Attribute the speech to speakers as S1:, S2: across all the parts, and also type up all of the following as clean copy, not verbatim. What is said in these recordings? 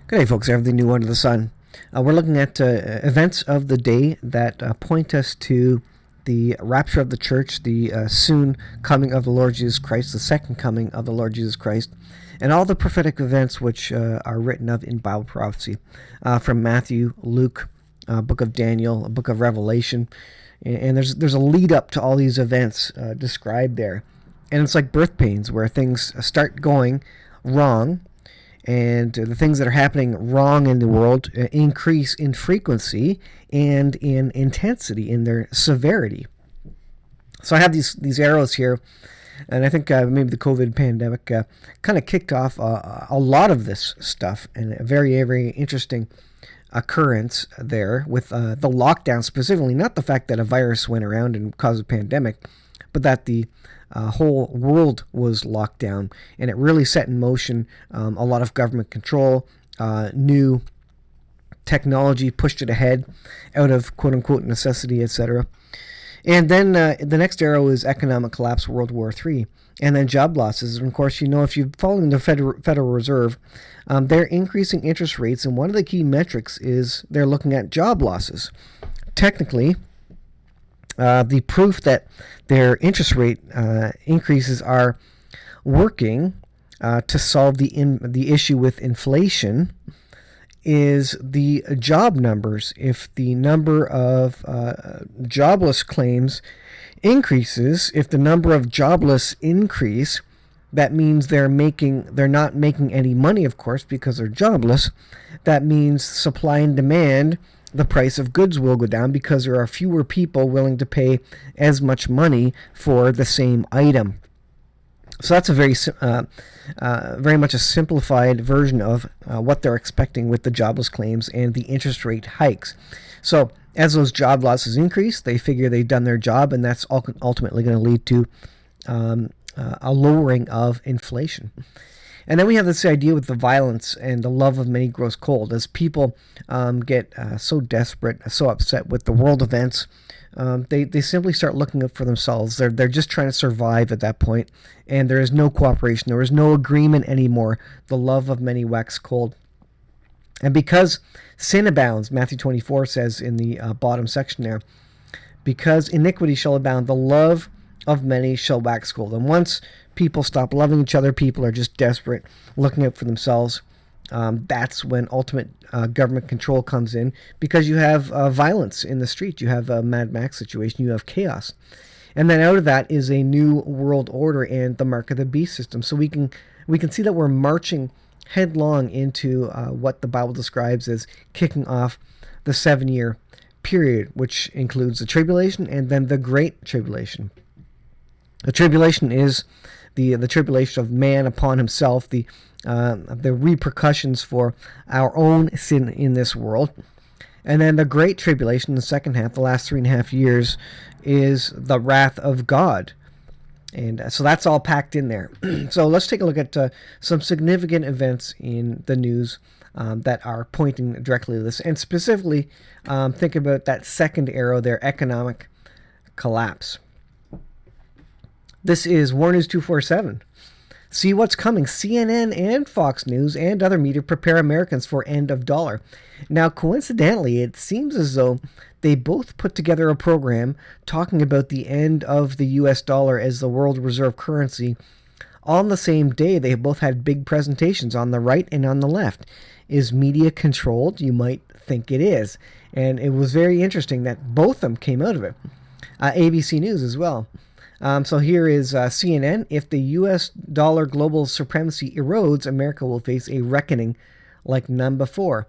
S1: Good day, folks. Everything new under the sun. We're looking at events of the day that point us to the rapture of the church, the soon coming of the Lord Jesus Christ, the second coming of the Lord Jesus Christ, and all the prophetic events which are written of in Bible prophecy from Matthew, Luke, book of Daniel, book of Revelation. And there's a lead up to all these events described there. And it's like birth pains where things start going wrong, and the things that are happening wrong in the world increase in frequency and in intensity, in their severity. So I have these arrows here, and I think maybe the COVID pandemic kind of kicked off a lot of this stuff, and a very, very interesting occurrence there with the lockdown specifically. Not the fact that a virus went around and caused a pandemic, but that the whole world was locked down, and it really set in motion a lot of government control, new technology pushed it ahead out of quote-unquote necessity, etc. And then the next arrow is economic collapse, World War III, and then job losses. And of course, you know, if you're following the Federal Reserve, they're increasing interest rates, and one of the key metrics is they're looking at job losses. Technically, the proof that their interest rate increases are working to solve the issue with inflation is the job numbers. If the number of jobless claims increases, if the number of jobless increase, that means they're not making any money, of course, because they're jobless. That means supply and demand, the price of goods will go down because there are fewer people willing to pay as much money for the same item. So that's a very much a simplified version of what they're expecting with the jobless claims and the interest rate hikes. So as those job losses increase, they figure they've done their job, and that's ultimately going to lead to a lowering of inflation. And then we have this idea with the violence and the love of many grows cold. As people get so desperate, so upset with the world events, they simply start looking up for themselves. They're just trying to survive at that point, and there is no cooperation. There is no agreement anymore. The love of many wax cold. And because sin abounds, Matthew 24 says in the bottom section there, because iniquity shall abound, the love of many shall wax cold. And once people stop loving each other, people are just desperate, looking out for themselves. That's when ultimate government control comes in, because you have violence in the street. You have a Mad Max situation. You have chaos. And then out of that is a new world order and the mark of the beast system. So we can see that we're marching headlong into what the Bible describes as kicking off the 7-year period, which includes the tribulation and then the great tribulation. The tribulation is the tribulation of man upon himself, the repercussions for our own sin in this world. And then the great tribulation, the second half, the last 3.5 years, is the wrath of God. And so that's all packed in there. So let's take a look at some significant events in the news that are pointing directly to this. And specifically, think about that second arrow there, economic collapse. This is War News 247. See what's coming. CNN and Fox News and other media prepare Americans for end of dollar. Now, coincidentally, it seems as though they both put together a program talking about the end of the U.S. dollar as the world reserve currency on the same day. They both had big presentations on the right and on the left. Is media controlled? You might think it is. And it was very interesting that both of them came out of it. ABC News as well. So here is CNN. If the U.S. dollar global supremacy erodes, America will face a reckoning like none before.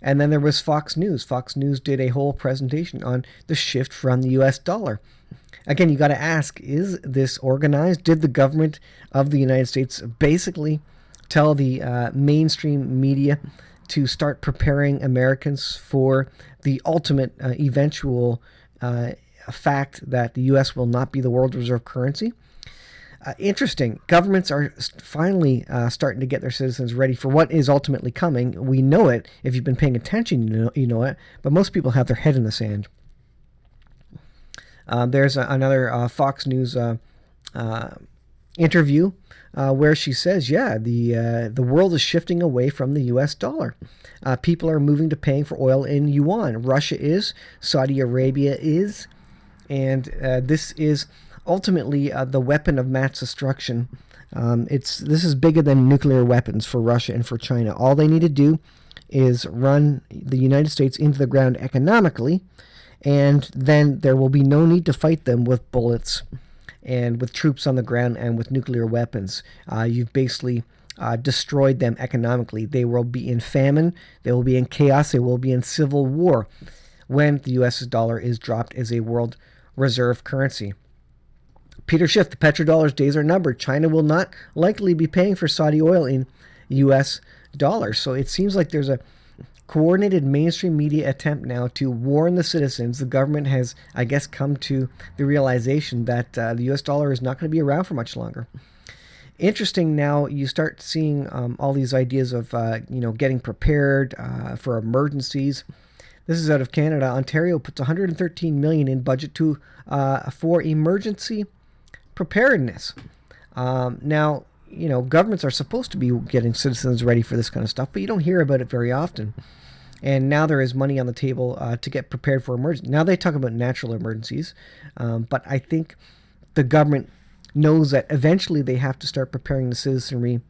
S1: And then there was Fox News. Fox News did a whole presentation on the shift from the U.S. dollar. Again, you got to ask, is this organized? Did the government of the United States basically tell the mainstream media to start preparing Americans for the ultimate eventual fact that the U.S. will not be the world reserve currency? Interesting. Governments are finally starting to get their citizens ready for what is ultimately coming. We know it. If you've been paying attention, you know it. But most people have their head in the sand. There's another Fox News interview where she says, yeah, the world is shifting away from the U.S. dollar. People are moving to paying for oil in yuan. Russia is, Saudi Arabia is, and this is ultimately the weapon of mass destruction. This is bigger than nuclear weapons for Russia and for China. All they need to do is run the United States into the ground economically, and then there will be no need to fight them with bullets and with troops on the ground and with nuclear weapons. You've basically destroyed them economically. They will be in famine, they will be in chaos, they will be in civil war when the U.S. dollar is dropped as a world reserve currency. Peter Schiff, the petrodollar's days are numbered. China will not likely be paying for Saudi oil in U.S. dollars. So it seems like there's a coordinated mainstream media attempt now to warn the citizens. The government has, I guess, come to the realization that the U.S. dollar is not going to be around for much longer. Interesting, now you start seeing all these ideas of getting prepared for emergencies. This is out of Canada. Ontario puts $113 million in budget for emergency preparedness. Now, governments are supposed to be getting citizens ready for this kind of stuff, but you don't hear about it very often. And now there is money on the table to get prepared for emergencies. Now they talk about natural emergencies, but I think the government knows that eventually they have to start preparing the citizenry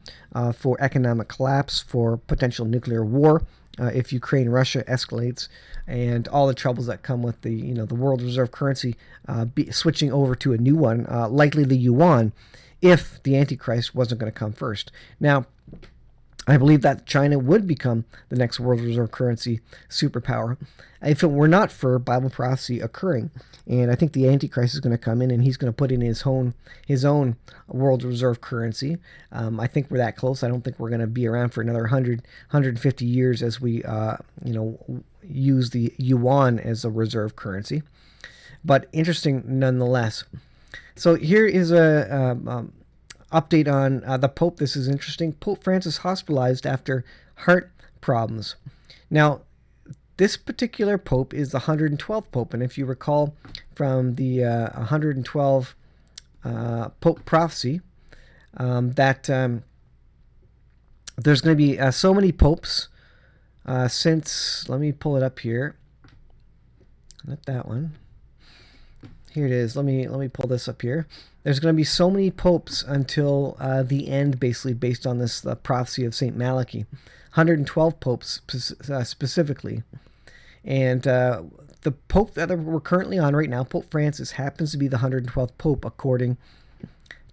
S1: for economic collapse, for potential nuclear war if Ukraine-Russia escalates, and all the troubles that come with the world reserve currency switching over to a new one, likely the yuan, if the Antichrist wasn't going to come first. Now, I believe that China would become the next world reserve currency superpower if it were not for Bible prophecy occurring. And I think the Antichrist is going to come in and he's going to put in his own world reserve currency. I think we're that close. I don't think we're going to be around for another 150 years as we use the yuan as a reserve currency. But interesting nonetheless. So here is a update on the Pope. This is interesting. Pope Francis hospitalized after heart problems. Now, this particular Pope is the 112th Pope, and if you recall from the 112 Pope prophecy, that there's going to be so many popes since, let me pull it up here. Not that one. Here it is. Let me pull this up here. There's going to be so many popes until the end, basically, based on this prophecy of St. Malachy. 112 popes specifically. And the pope that we're currently on right now, Pope Francis, happens to be the 112th pope according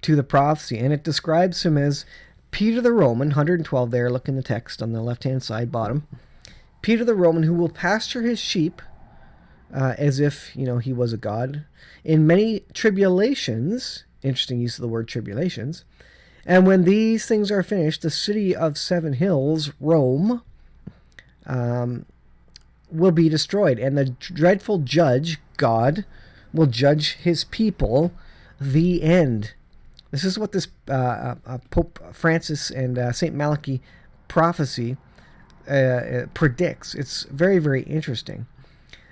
S1: to the prophecy. And it describes him as Peter the Roman, 112 there, look in the text on the left-hand side bottom. Peter the Roman, who will pasture his sheep as if, he was a god, in many tribulations, interesting use of the word tribulations, and when these things are finished, the city of seven hills, Rome, will be destroyed, and the dreadful judge, God, will judge his people, the end. This is what this Pope Francis and St. Malachy prophecy predicts. It's very, very interesting.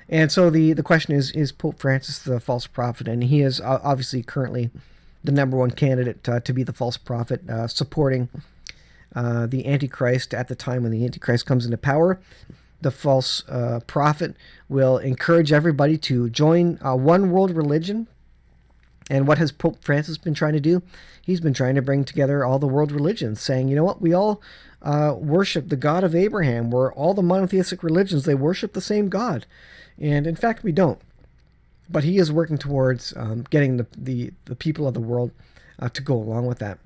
S1: And so the question is Pope Francis the false prophet? And he is obviously currently the number one candidate to be the false prophet, supporting the Antichrist at the time when the Antichrist comes into power. The false prophet will encourage everybody to join one world religion. And what has Pope Francis been trying to do? He's been trying to bring together all the world religions, saying, you know what, we all worship the God of Abraham, where all the monotheistic religions, they worship the same God. And in fact, we don't. But he is working towards getting the people of the world to go along with that.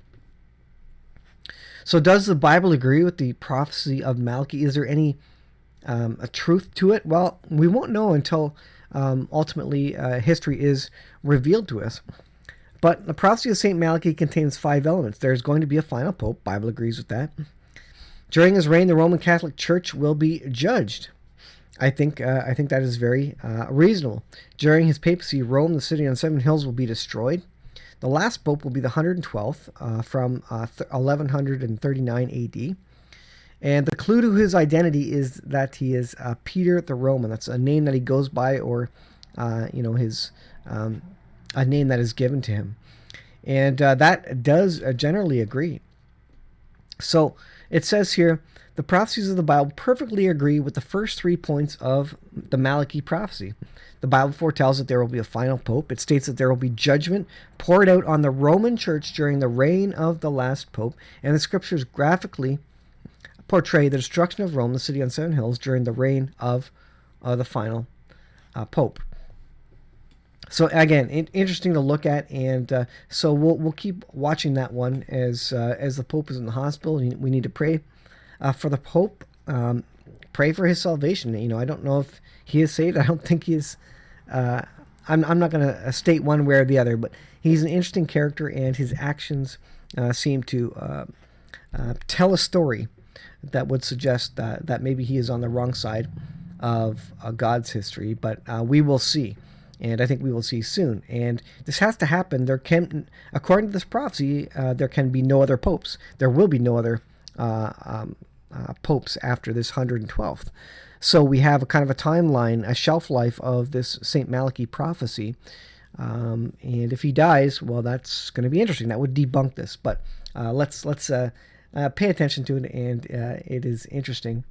S1: So does the Bible agree with the prophecy of Malachy? Is there any a truth to it? Well, we won't know until ultimately history is revealed to us. But the prophecy of St. Malachy contains 5 elements. There's going to be a final pope. Bible agrees with that. During his reign, the Roman Catholic Church will be judged. I think that is very reasonable. During his papacy, Rome, the city on 7 hills, will be destroyed. The last pope will be the 112th from 1139 AD. And the clue to his identity is that he is Peter the Roman. That's a name that he goes by, or his a name that is given to him. And that does generally agree. So it says here, the prophecies of the Bible perfectly agree with the first 3 points of the Malachy prophecy. The Bible foretells that there will be a final pope. It states that there will be judgment poured out on the Roman Church during the reign of the last pope. And the scriptures graphically portray the destruction of Rome, the city on 7 hills, during the reign of the final pope. So again, interesting to look at, and so we'll keep watching that one as the Pope is in the hospital. We need to pray for the Pope, pray for his salvation. I don't know if he is saved. I don't think he is. I'm not going to state one way or the other, but he's an interesting character, and his actions seem to tell a story that would suggest that maybe he is on the wrong side of God's history. But we will see. And I think we will see soon. And this has to happen. According to this prophecy, there can be no other popes. There will be no other popes after this 112th. So we have a kind of a timeline, a shelf life of this St. Malachy prophecy. And if he dies, well, that's going to be interesting. That would debunk this. But let's pay attention to it, and it is interesting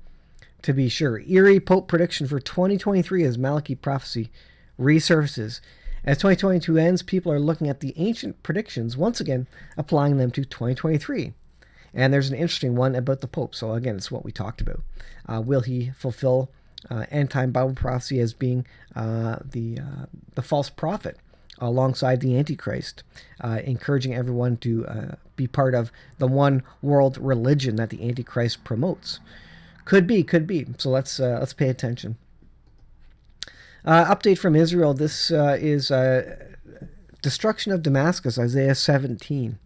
S1: to be sure. Eerie Pope prediction for 2023 as Malachy prophecy resurfaces. As 2022 ends, people are looking at the ancient predictions, once again applying them to 2023. And there's an interesting one about the Pope. So again, it's what we talked about. Will he fulfill end-time Bible prophecy as being the false prophet alongside the Antichrist, encouraging everyone to be part of the one world religion that the Antichrist promotes? Could be. So let's pay attention. Update from Israel. This is destruction of Damascus, Isaiah 17.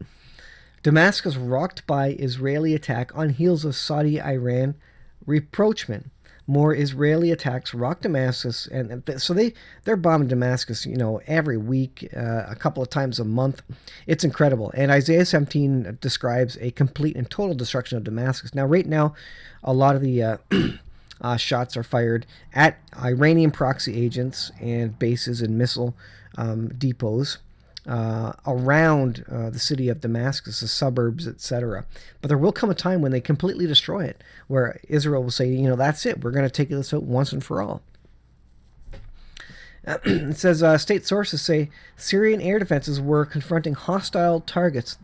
S1: Damascus rocked by Israeli attack on heels of Saudi-Iran rapprochement. More Israeli attacks rock Damascus, and so they're bombing Damascus, every week, a couple of times a month. It's incredible. And Isaiah 17 describes a complete and total destruction of Damascus. Now, right now, a lot of the shots are fired at Iranian proxy agents and bases and missile depots around the city of Damascus, the suburbs, etc. But there will come a time when they completely destroy it, where Israel will say, that's it. We're going to take this out once and for all. It says state sources say Syrian air defenses were confronting hostile targets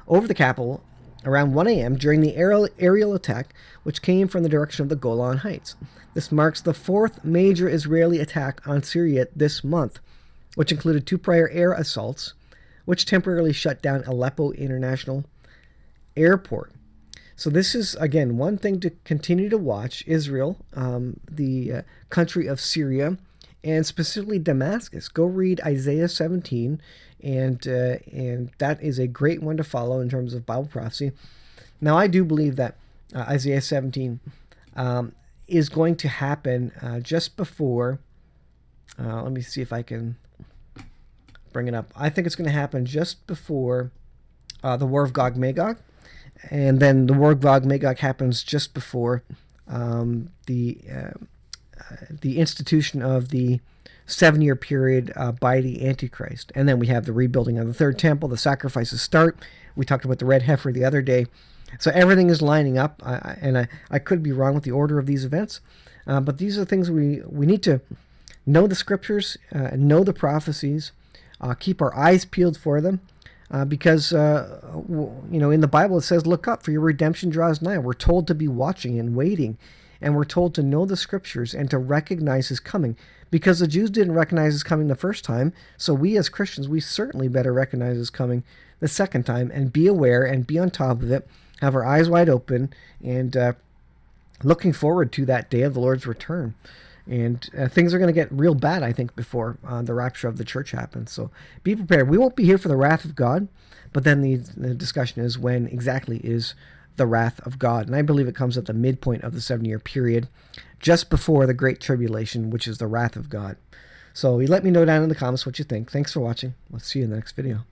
S1: over the capital around 1 a.m. during the aerial attack, which came from the direction of the Golan Heights. This marks the 4th major Israeli attack on Syria this month, which included 2 prior air assaults, which temporarily shut down Aleppo International Airport. So this is, again, one thing to continue to watch. Israel, the country of Syria, and specifically Damascus. Go read Isaiah 17, and that is a great one to follow in terms of Bible prophecy. Now, I do believe that Isaiah 17 is going to happen just before. Let me see if I can bring it up. I think it's going to happen just before the War of Gog-Magog, and then the War of Gog-Magog happens just before the institution of the 7-year period by the Antichrist. And then we have the rebuilding of the third temple, the sacrifices start. We talked about the red heifer the other day. So everything is lining up, and I could be wrong with the order of these events, but these are things we need to know the scriptures, know the prophecies, keep our eyes peeled for them, because in the Bible it says, look up, for your redemption draws nigh. We're told to be watching and waiting, and we're told to know the scriptures and to recognize his coming, because the Jews didn't recognize his coming the first time. So we as Christians, we certainly better recognize his coming the second time and be aware and be on top of it, have our eyes wide open, and looking forward to that day of the Lord's return. And things are going to get real bad, I think, before the rapture of the church happens. So be prepared. We won't be here for the wrath of God, but then the discussion is when exactly is the wrath of God. And I believe it comes at the midpoint of the 7-year period, just before the Great Tribulation, which is the wrath of God. So you let me know down in the comments what you think. Thanks for watching. We'll see you in the next video.